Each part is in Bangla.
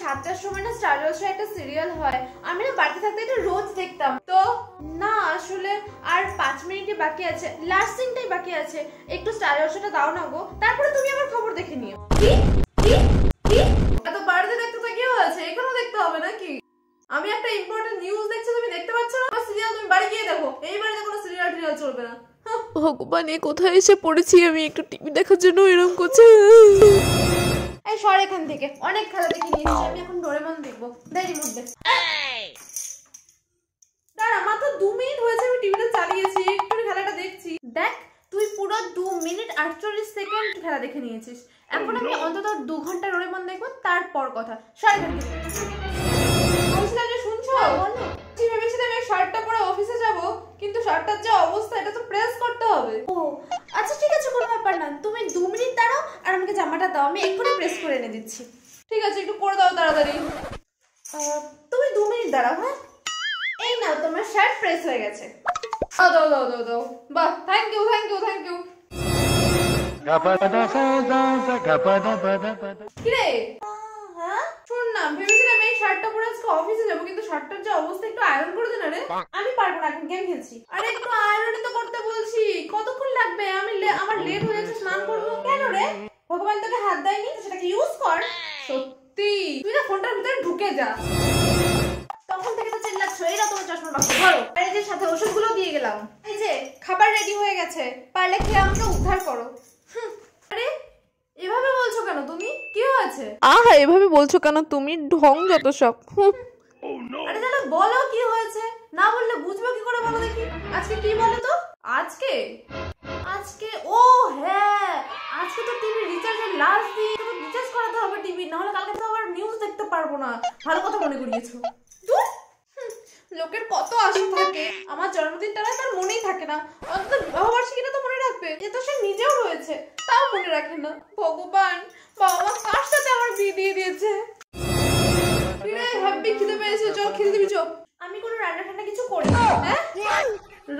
7টার সময় না স্টার জলসায় একটা সিরিয়াল হয়, আমি না বাড়িতে থাকতে এটা রোজ দেখতাম। তো না আসলে আর 5 মিনিটই বাকি আছে, লাস্ট সিনটাই বাকি আছে, একটু স্টার জলসাটা দাও না গো, তারপরে তুমি আমার খবর দেখে নিও। কি কি কি এত বাড়িতে দেখতে তো কি হয়েছে, এখানেও দেখতে হবে নাকি? আমি একটা ইম্পর্টেন্ট নিউজ দেখছি, তুমি দেখতে পাচ্ছ না? সিরিয়াল তুমি বাড়ি গিয়ে দেখো, এই বাড়িতে কোনো সিরিয়াল টিরিয়াল চলবে না। ভগবান, এ কোথায় এসে পড়েছি আমি, একটু টিভি দেখার জন্য এরকম করছে। এই সর এখান থেকে, অনেক খেলা দেখে নিয়েছি, আমি এখন ডোরেমন দেখবো। দেরি মধ্যে দাঁড়া, মাত্র 2 মিনিট হয়েছে আমি টিভিটা চালিয়েছি, একটু খেলাটা দেখছি। দেখ তুই পুরো 2 মিনিট 48 সেকেন্ড খেলা দেখে নিয়েছিস, এখন আমি অন্তত 2 ঘন্টা ডোরেমন দেখবো, তারপর কথা। সর এখান থেকে। বলছিলাম যে শুনছো, ঠিক ভেবেছিলাম এই শার্টটা পরে অফিসে যাব, কিন্তু শার্টটার যে অবস্থা, এটা তো প্রেস করতে হবে। ও আচ্ছা ঠিক আছে, কোনো ব্যাপার না, তুমি 2 মিনিট দাঁড়াও আর আমাকে জামাটা দাও, আমি এক্ষুনি প্রেস করে এনে দিচ্ছি। ঠিক আছে, একটু করে দাও তাড়াতাড়ি। তুমি 2 মিনিট দাঁড়াও। হ্যাঁ, এই নাও তোমার শার্ট প্রেস হয়ে গেছে। দাও দাও দাও দাও দাও, বাহ, thank you thank you thank you. কিরে শোন না, ভেবেছিলাম এই শার্টটা পরে আজকে অফিসে যাবো, কিন্তু শার্টটার যে অবস্থা, একটু আয়রন করে দে না রে। আমি পারবো না, এখন গেম খেলছি। আরে একটু আয়রনই তো করতে বলছি, কতক্ষণ লাগবে? আমার লেট হয়ে যাচ্ছে, স্নান করবো। কেন রে, ভগবান তোকে হাত দেয়নি, সেটাকে ইউজ কর। সত্যি তুই না ফোনটার ভিতরে ঢুকে যা। তখন থেকে তো চিল্লাচ্ছ, এইটা তোমার চশমা বাক্স ধরো। আর এই যে সাথে ওষুধগুলো দিয়ে গেলাম, এই যে খাবার রেডি হয়ে গেছে, পারলে খেয়ে আমাকে উদ্ধার করো। আরে এভাবে বলছো কেন তুমি, কি হয়েছে? আহা, এভাবে বলছো কেন তুমি, ঢং যত সব। আরে তাহলে বলো কি হয়েছে, না বললে বুঝবো কি করে, বলো দেখি। আজকে কি বলো তো? আজকে আজকে ও হ্যাঁ, আজকে তো টিভি রিচার্জের লাস্ট দিন, তো রিচার্জ করাতে হবে টিভি, না হলে কালকে তো আবার নিউজ দেখতে পারবো না। ভালো কথা মনে করিয়েছো। লোকের কত আশা থাকে, আমার জন্মদিনটা না তার মনেই থাকে না, অন্তত বিবাহবার্ষিকীটা তো মনে রাখবে, এ তো সে নিজেও রয়েছে, তাও মনে রাখে না। ভগবান, বাবা মা কার সাথে আমার বিয়ে দিয়ে দিয়েছে। হ্যাপি খিদে পেয়েছে, চল খেতে দিবি চল। আমি কোনো রান্না ঠান্না কিছু করি না। হ্যাঁ,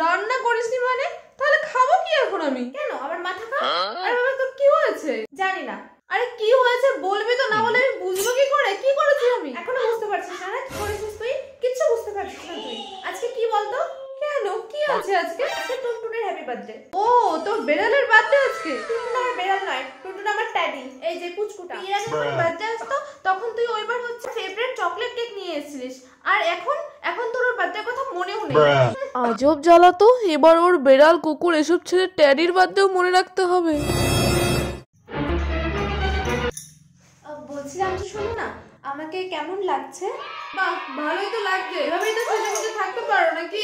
রান্না করিসনি মানে? তাহলে খাবো কি এখন আমি? কেন আমার মাথা খা। আরে বাবা তোর কি হয়েছে? জানি না। আরে কি হয়েছে বলবি তো, না বলে আমি বুঝবো কি করে কি করেছি আমি? এখনো বুঝতে পারছিস না? কি করেছিস তুই? কিচ্ছু বুঝতে পারছিস না তুই। আজকে কি বলতো? কেন কি আছে আজকে? আজকে টুনটুনের হ্যাপি বার্থডে। ও তোর বেড়ালের বার্থডে আজকে? টুনটুন আমার বেড়াল নয়, টুনটুন আমার ট্যাডি, এই যে পুচকুটা। এর আগে যখন বার্থডে আসতো তখন তুই ওইবার হচ্ছে ফেভারিট চকলেট কেক নিয়ে এসেছিলিস, আর এখন তোর ওর বার্থডের কথা মনেও নেই। আজব জ্বালা তো, এবার ওর বেড়াল কুকুর এসব ছেড়ে ট্যাডির বার্থডেও মনে রাখতে হবে। বলছিলাম যে শোনো না, আমাকে কেমন লাগছে? বাহ, ভালোই তো লাগছে, এভাবেই তো সাজে গুজে থাকতে পারো নাকি?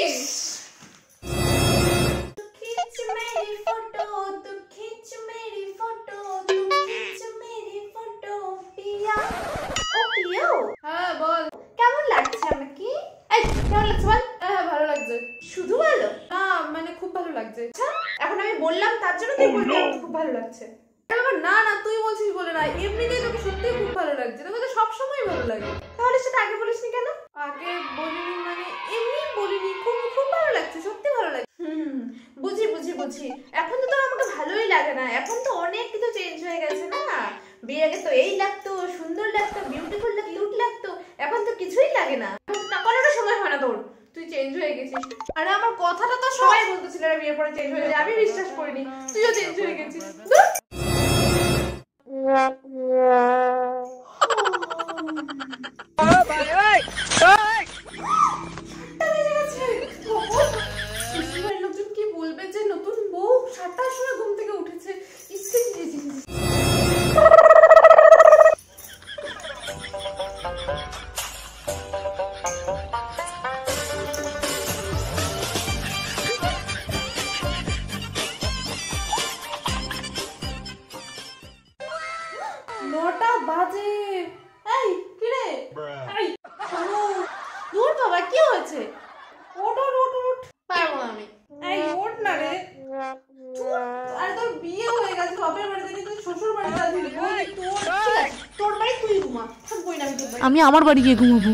खींच मेरी फोटो, तू खींच मेरी फोटो, तू खींच मेरी फोटो पिया। ও পিয়াও, হ্যাঁ বল কেমন লাগছে আমাকে? এই কেমন লাগছে বল। হ্যাঁ ভালো লাগছে। শুধু ভালো না, মানে খুব ভালো লাগছে। আচ্ছা এখন আমি বললাম তার জন্য তুই বলবি খুব ভালো লাগছে? না না তুই বলছিস বলে না, এমনিতেই তোকে সত্যিই খুব ভালো লাগছে, তোকে তো সবসময় ভালো লাগে। তাহলে সেটা আগে বলিসনি কেন? আগে বলিনি মানে এমনি বলিনি, খুব খুব ভালো লাগছে, সত্যি ভালো লাগছে। বুঝি বুঝি বুঝি, এখন তো তোর আমাকে ভালোই লাগে না, এখন তো অনেক কিছু চেঞ্জ হয়ে গেছে না। বিয়ে আগে তো এই লাগতো, সুন্দর লাগতো, বিউটিফুল লাগতো, কিউট লাগতো, এখন তো কিছুই লাগে না, কোনোটা সময় হয় না তোর, তুই চেঞ্জ হয়ে গেছিস। আরে আমার কথাটা তো সবাই বলতেছিল বিয়ের পরে চেঞ্জ হয়ে গেছে, আমি বিশ্বাস করিনি, তুইও চেঞ্জ হয়ে গেছিস। লোকজন কি বলবে যে নতুন বউ 7টার সময় ঘুম থেকে উঠেছে। নটা বাজে। এই কি রে, এই দূর বাবা কি হয়েছে? ওঠ ওঠ ওঠ ওঠ, পারবো না আমি। এই ওঠ না রে, আরে তোর বিয়ে হয়ে গেছে, বাপের বাড়িতে তুই শ্বশুর বাড়িতে আছিস, তোর বাড়ি তুই ঘুমা, থাকবোই না আমি তোর বাড়ি। আমি আমার বাড়ি গিয়ে ঘুমাবো।